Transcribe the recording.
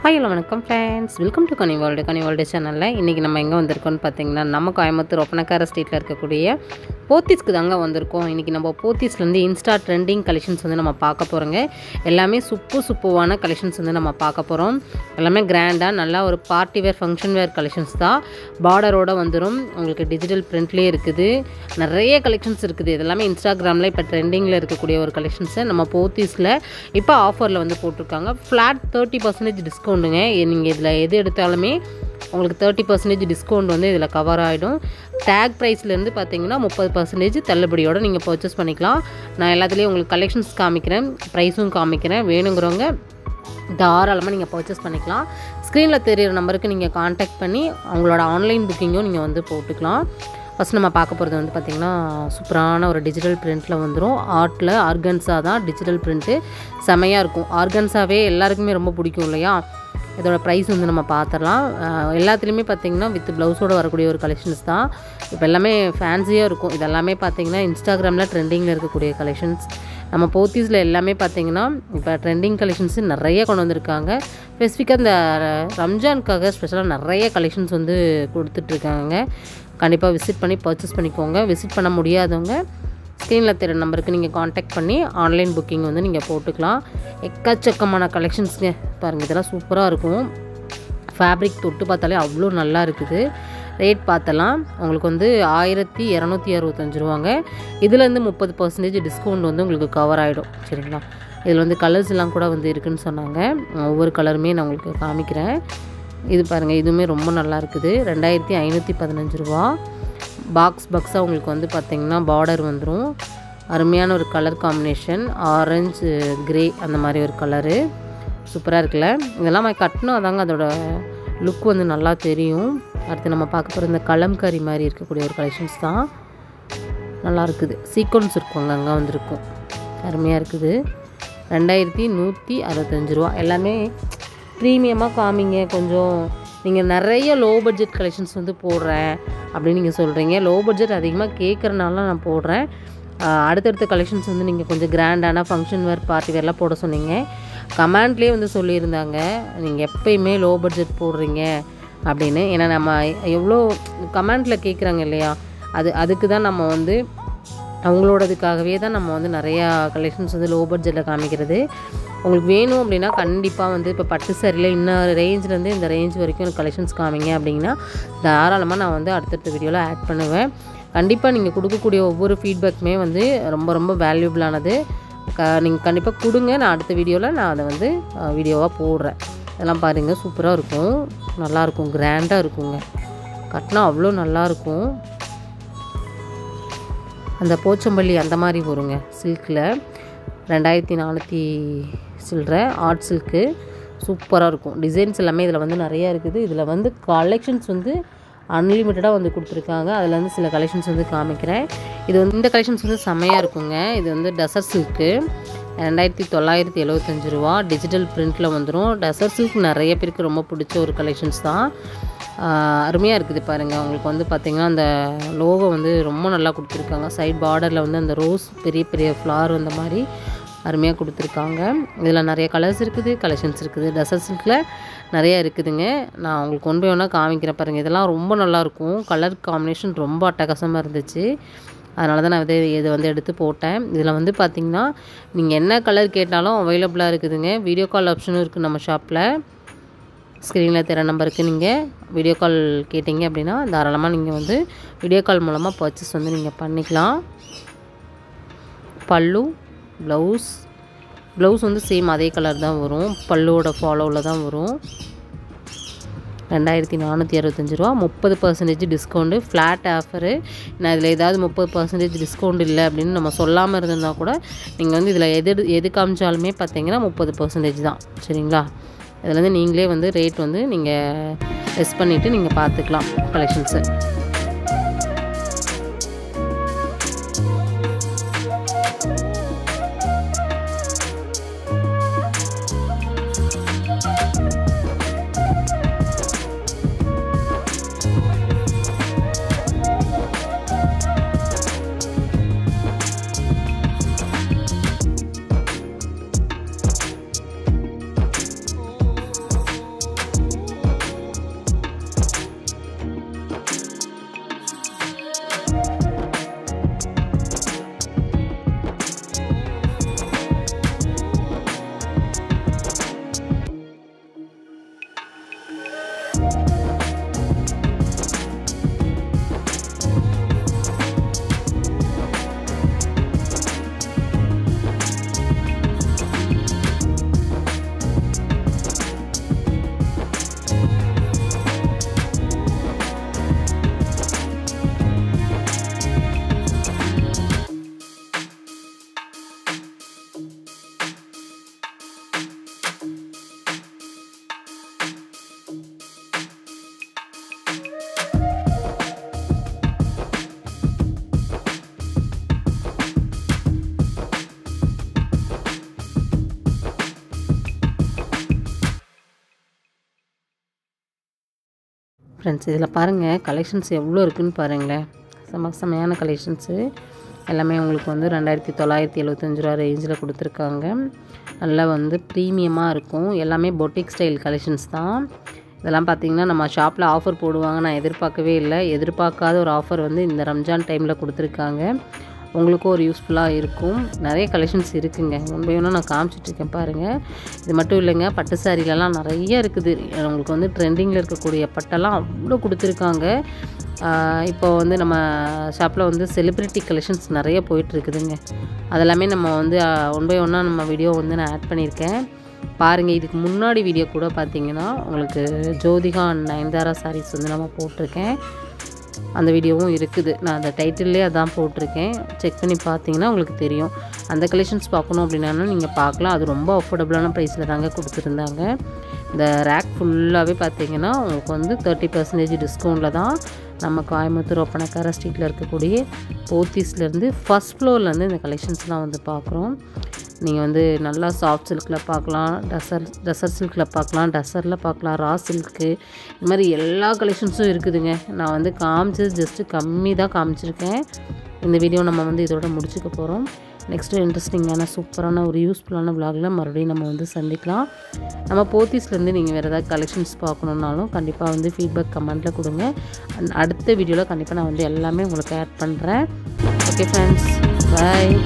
Hi hello வணக்கம் friends, welcome to Ghani world சேனலில் இன்றைக்கி நம்ம எங்கே வந்திருக்கோம்னு பார்த்தீங்கன்னா, நம்ம கோயம்புத்தூர் ஒப்பனக்கார ஸ்ட்ரீட்டில் இருக்கக்கூடிய போத்தீஸ்க்கு தாங்க வந்திருக்கோம். இன்றைக்கி நம்ம போத்தீஸ்லேருந்து இன்ஸ்டா ட்ரெண்டிங் கலெக்ஷன்ஸ் வந்து நம்ம பார்க்க போகிறோங்க. எல்லாமே சூப்பரான கலெக்ஷன்ஸ் வந்து நம்ம பார்க்க போகிறோம். எல்லாமே கிராண்டாக நல்லா ஒரு பார்ட்டி வேர் ஃபங்க்ஷன் வேர் கலெக்ஷன்ஸ் தான். பார்டரோடு வந்துடும். உங்களுக்கு டிஜிட்டல் பிரிண்ட்லேயே இருக்குது. நிறைய கலெக்ஷன்ஸ் இருக்குது. இதெல்லாமே இன்ஸ்டாகிராமில் இப்போ ட்ரெண்டிங்கில் இருக்கக்கூடிய ஒரு கலெக்ஷன்ஸை நம்ம போத்தீஸில் இப்போ ஆஃபரில் வந்து போட்டிருக்காங்க. ஃப்ளாட் 30% டிஸ்கவுண்ட்டுங்க. நீங்கள் இதில் எது எடுத்தாலுமே உங்களுக்கு 30% டிஸ்கவுண்ட் வந்து இதில் கவர் ஆகிடும். டேக் ப்ரைஸ்லேருந்து பார்த்தீங்கன்னா 30% தள்ளுபடியோடு நீங்கள் பர்ச்சேஸ் பண்ணிக்கலாம். நான் எல்லாத்துலேயும் உங்களுக்கு கலெக்ஷன்ஸ் காமிக்கிறேன், ப்ரைஸும் காமிக்கிறேன். வேணுங்கிறவங்க தாராளமாக நீங்கள் பர்ச்சேஸ் பண்ணிக்கலாம். ஸ்க்ரீனில் தெரியிற நம்பருக்கு நீங்கள் கான்டாக்ட் பண்ணி அவங்களோட ஆன்லைன் புக்கிங்கும் நீங்கள் வந்து போட்டுக்கலாம். ஃபஸ்ட் நம்ம பார்க்க போகிறது வந்து பார்த்திங்கன்னா, சூப்பரான ஒரு டிஜிட்டல் பிரிண்ட்டில் வந்துடும். ஆர்ட்டில் ஆர்கன்ஸா தான் டிஜிட்டல் பிரிண்ட்டு செமையாக இருக்கும். ஆர்கன்ஸாவே எல்லாருக்குமே ரொம்ப பிடிக்கும் இல்லையா? இதோட ப்ரைஸ் வந்து நம்ம பார்த்துடலாம். எல்லாத்துலேயுமே பார்த்திங்கன்னா வித் ப்ளவுஸோடு வரக்கூடிய ஒரு கலெக்ஷன்ஸ் தான். இப்போ எல்லாமே ஃபேன்சியாக இருக்கும். இதெல்லாமே பார்த்திங்கன்னா இன்ஸ்டாகிராமில் ட்ரெண்டிங்கில் இருக்கக்கூடிய கலெக்ஷன்ஸ். நம்ம போத்தீஸில் எல்லாமே பார்த்திங்கன்னா இப்போ ட்ரெண்டிங் கலெக்ஷன்ஸ் நிறைய கொண்டு வந்திருக்காங்க. ஸ்பெசிஃபிக்காக இந்த ரம்ஜானுக்காக ஸ்பெஷலாக நிறைய கலெக்ஷன்ஸ் வந்து கொடுத்துட்ருக்காங்க. கண்டிப்பாக விசிட் பண்ணி பர்ச்சேஸ் பண்ணிக்கோங்க. விசிட் பண்ண முடியாதவங்க ஸ்க்ரீனில் தெரிய நம்பருக்கு நீங்கள் காண்டாக்ட் பண்ணி ஆன்லைன் புக்கிங் வந்து நீங்கள் போட்டுக்கலாம். எக்கச்சக்கமான கலெக்ஷன்ஸுங்க பாருங்கள். இதெல்லாம் சூப்பராக இருக்கும். ஃபேப்ரிக் தொட்டு பார்த்தாலே அவ்வளோ நல்லா இருக்குது. ரேட் பார்த்தலாம். உங்களுக்கு வந்து 1265 ரூபாங்க. இதுலேருந்து 30% டிஸ்கவுண்ட் வந்து உங்களுக்கு கவர் ஆகிடும். சரிங்களா? இதில் வந்து கலர்ஸ் எல்லாம் கூட வந்து இருக்குதுன்னு சொன்னாங்க. ஒவ்வொரு கலருமே நான் உங்களுக்கு காமிக்கிறேன். இது பாருங்கள், இதுவுமே ரொம்ப நல்லா இருக்குது. 2515 ரூபா. பாக்ஸாக உங்களுக்கு வந்து பார்த்திங்கன்னா பார்டர் வந்துடும். அருமையான ஒரு கலர் காம்பினேஷன், ஆரஞ்சு கிரே அந்த மாதிரி ஒரு கலரு சூப்பராக இருக்குல்ல. இதெல்லாம் கட்டினா தாங்க அதோட லுக் வந்து நல்லா தெரியும். அடுத்து நம்ம பார்க்க போகிற இந்த கலம்கரி மாதிரி இருக்கக்கூடிய ஒரு கலெக்ஷன்ஸ் தான். நல்லா இருக்குது. சீக்வன்ஸ் இருக்குங்க, அங்கே வந்துருக்கும். அருமையாக இருக்குது. 2165 ரூபா. எல்லாமே ப்ரீமியமாக காமிங்க. கொஞ்சம் நீங்கள் நிறைய லோ பட்ஜெட் கலெக்ஷன்ஸ் வந்து போடுறேன் அப்படின்னு நீங்கள் சொல்கிறீங்க. லோ பட்ஜெட் அதிகமாக கேட்குறனால நான் போடுறேன். அடுத்தடுத்த கலெக்ஷன்ஸ் வந்து நீங்கள் கொஞ்சம் கிராண்டான ஃபங்க்ஷன் வேர் பார்ட்டி வேர்லாம் போட சொன்னீங்க. கமெண்ட்லேயே வந்து சொல்லியிருந்தாங்க, நீங்கள் எப்பயுமே லோ பட்ஜெட் போடுறீங்க அப்படின்னு. ஏன்னா நம்ம எவ்வளோ கமெண்ட்டில் கேட்குறாங்க இல்லையா? அதுக்கு தான் நம்ம வந்து அவங்களோடதுக்காகவே தான் நம்ம வந்து நிறையா கலெக்ஷன்ஸ் வந்து லோ பட்ஜெட்டில் காமிக்கிறது. உங்களுக்கு வேணும் அப்படின்னா கண்டிப்பாக வந்து இப்போ பட்டு சாரியில் இன்னும் ரேஞ்சிலேருந்து இந்த ரேஞ்ச் வரைக்கும் எனக்கு கலெக்ஷன்ஸ் காமிங்க அப்படின்னா தாராளமாக நான் வந்து அடுத்தடுத்த வீடியோவில் ஆட் பண்ணுவேன். கண்டிப்பாக நீங்கள் கொடுக்கக்கூடிய ஒவ்வொரு ஃபீட்பேக்குமே வந்து ரொம்ப வேல்யூபிளானது. நீங்கள் கண்டிப்பாக கொடுங்க. நான் அடுத்த வீடியோவில் நான் அதை வந்து வீடியோவாக போடுறேன். இதெல்லாம் பாருங்கள், சூப்பராக இருக்கும். நல்லாயிருக்கும், கிராண்டாக இருக்குங்க. கட்டினா அவ்வளோ நல்லாயிருக்கும். அந்த போச்சம்பள்ளி அந்த மாதிரி வருங்க சில்கில். 2400 சில்லற ஆர்ட் சில்க்கு சூப்பராக இருக்கும். டிசைன்ஸ் எல்லாமே இதில் வந்து நிறையா இருக்குது. இதில் வந்து கலெக்ஷன்ஸ் வந்து அன்லிமிட்டடாக வந்து கொடுத்துருக்காங்க. அதில் வந்து சில கலெக்ஷன்ஸ் வந்து காமிக்கிறேன். இது வந்து இந்த கலெக்ஷன்ஸ் வந்து செம்மையாக இருக்குங்க. இது வந்து டசர் சில்க்கு 2975 ரூபா. டிஜிட்டல் பிரிண்ட்டில் வந்துடும். டசர் சில்க் நிறைய பேருக்கு ரொம்ப பிடிச்ச ஒரு கலெக்ஷன்ஸ் தான். அருமையாக இருக்குது பாருங்கள். உங்களுக்கு வந்து பார்த்திங்கன்னா அந்த லோகோ வந்து ரொம்ப நல்லா கொடுத்துருக்காங்க. சைட் பார்டரில் வந்து அந்த ரோஸ் பெரிய ஃப்ளார் அந்த மாதிரி அருமையாக கொடுத்துருக்காங்க. இதில் நிறைய கலர்ஸ் இருக்குது, கலெக்ஷன்ஸ் இருக்குது. டசர் சில்கில் நிறையா இருக்குதுங்க. நான் உங்களுக்கு கொண்டு போய் வேணால் காமிக்கிறேன் பாருங்கள். இதெல்லாம் ரொம்ப நல்லாயிருக்கும். கலர் காம்பினேஷன் ரொம்ப அட்டகாசமாக இருந்துச்சு. அதனால தான் நான் இதை வந்து எடுத்து போட்டேன். இதில் வந்து பார்த்திங்கன்னா நீங்கள் என்ன கலர் கேட்டாலும் அவைலபிளாக இருக்குதுங்க. வீடியோ கால் ஆப்ஷனும் இருக்குது நம்ம ஷாப்பில். ஸ்க்ரீனில் தெரிய நம்பருக்கு நீங்கள் வீடியோ கால் கேட்டிங்க அப்படின்னா தாராளமாக நீங்கள் வந்து வீடியோ கால் மூலமாக பர்ச்சேஸ் வந்து நீங்கள் பண்ணிக்கலாம். பல்லு, ப்ளவுஸ் வந்து சேம் அதே கலர் தான் வரும். பல்லுவோட ஃபாலோவில் தான் வரும். 2465 ரூபா. 30% டிஸ்கவுண்ட்டு. Flat offer. நான் இதில் ஏதாவது 30% டிஸ்கவுண்ட் இல்லை அப்படின்னு நம்ம சொல்லாமல் இருந்திருந்தால் கூட நீங்கள் வந்து இதில் எது காமிச்சாலுமே பார்த்தீங்கன்னா 30% தான். சரிங்களா? இதில் வந்து நீங்களே வந்து ரேட் வந்து நீங்கள் லெஸ் பண்ணிவிட்டு நீங்கள் பார்த்துக்கலாம் கலெக்ஷன்ஸை. ஃப்ரெண்ட்ஸ் இதில் பாருங்கள் கலெக்ஷன்ஸ் எவ்வளோ இருக்குதுன்னு பாருங்களேன். செமையான கலெக்ஷன்ஸு எல்லாமே உங்களுக்கு வந்து 2975 ரூபா ரேஞ்சில் கொடுத்துருக்காங்க. நல்லா வந்து ப்ரீமியமாக இருக்கும். எல்லாமே பொட்டிக் ஸ்டைல் கலெக்ஷன்ஸ் தான். இதெல்லாம் பார்த்திங்கன்னா நம்ம ஷாப்பில் ஆஃபர் போடுவாங்க, நான் எதிர்பார்க்கவே இல்லை. எதிர்பார்க்காத ஒரு ஆஃபர் வந்து இந்த ரம்ஜான் டைமில் கொடுத்துருக்காங்க. உங்களுக்கும் ஒரு யூஸ்ஃபுல்லாக இருக்கும். நிறைய கலெக்ஷன்ஸ் இருக்குதுங்க. ஒன் பை ஒன்னாக நான் காமிச்சிட்ருக்கேன் பாருங்கள். இது மட்டும் இல்லைங்க, பட்டு சாரிலலாம் நிறைய இருக்குது. உங்களுக்கு வந்து ட்ரெண்டிங்கில் இருக்கக்கூடிய பட்டெல்லாம் அவ்வளோ கொடுத்துருக்காங்க. இப்போ வந்து நம்ம ஷாப்பில் வந்து செலிப்ரிட்டி கலெக்ஷன்ஸ் நிறைய போயிட்டுருக்குதுங்க. அதெல்லாமே நம்ம வந்து ஒன் பை ஒன்னாக நம்ம வீடியோ வந்து நான் ஆட் பண்ணியிருக்கேன் பாருங்கள். இதுக்கு முன்னாடி வீடியோ கூட பார்த்தீங்கன்னா உங்களுக்கு ஜோதிகா அண்ட் நயன்தாரா சாரீஸ் வந்து நம்ம போட்டிருக்கேன். அந்த வீடியோவும் இருக்குது. நான் அந்த டைட்டில்லே அதான் போட்டிருக்கேன். செக் பண்ணி பார்த்தீங்கன்னா உங்களுக்கு தெரியும். அந்த கலெக்ஷன்ஸ் பார்க்கணும் அப்படின்னா நீங்கள் பார்க்கலாம். அது ரொம்ப அஃபோர்டபுளான ப்ரைஸில் தாங்க கொடுத்துருந்தாங்க. இந்த ரேக் ஃபுல்லாகவே பார்த்தீங்கன்னா உங்களுக்கு வந்து 30% டிஸ்கவுண்ட்டில் தான் நம்ம கோயம்புத்தூர் ஒப்பனக்கார ஸ்ட்ரீட்டில் இருக்கக்கூடிய போத்தீஸ்லேருந்து ஃபஸ்ட் ஃப்ளோர்லேருந்து இந்த கலெக்ஷன்ஸ்லாம் வந்து பார்க்குறோம். நீங்கள் வந்து நல்லா சாஃப்ட் சில்கில் பார்க்கலாம், டசர் சில்கில் பார்க்கலாம், டசரில் பார்க்கலாம், ரா சில்க்கு, இது மாதிரி எல்லா கலெக்ஷன்ஸும் இருக்குதுங்க. நான் வந்து காமிச்சது ஜஸ்ட்டு கம்மி தான் காமிச்சிருக்கேன். இந்த வீடியோ நம்ம வந்து இதோட முடிச்சுக்க போகிறோம். நெக்ஸ்ட்டு இன்ட்ரெஸ்டிங்கான சூப்பரான ஒரு யூஸ்ஃபுல்லான விலாகில் மறுபடியும் நம்ம வந்து சந்திக்கலாம். நம்ம போத்தீஸ்லேருந்து நீங்கள் வேறு ஏதாவது கலெக்ஷன்ஸ் பார்க்கணுன்னாலும் கண்டிப்பாக வந்து ஃபீட்பேக் கமெண்ட்டில் கொடுங்க. அடுத்த வீடியோவில் கண்டிப்பாக நான் வந்து எல்லாமே உங்களுக்கு ஆட் பண்ணுறேன். ஓகே ஃப்ரெண்ட்ஸ், பாய்.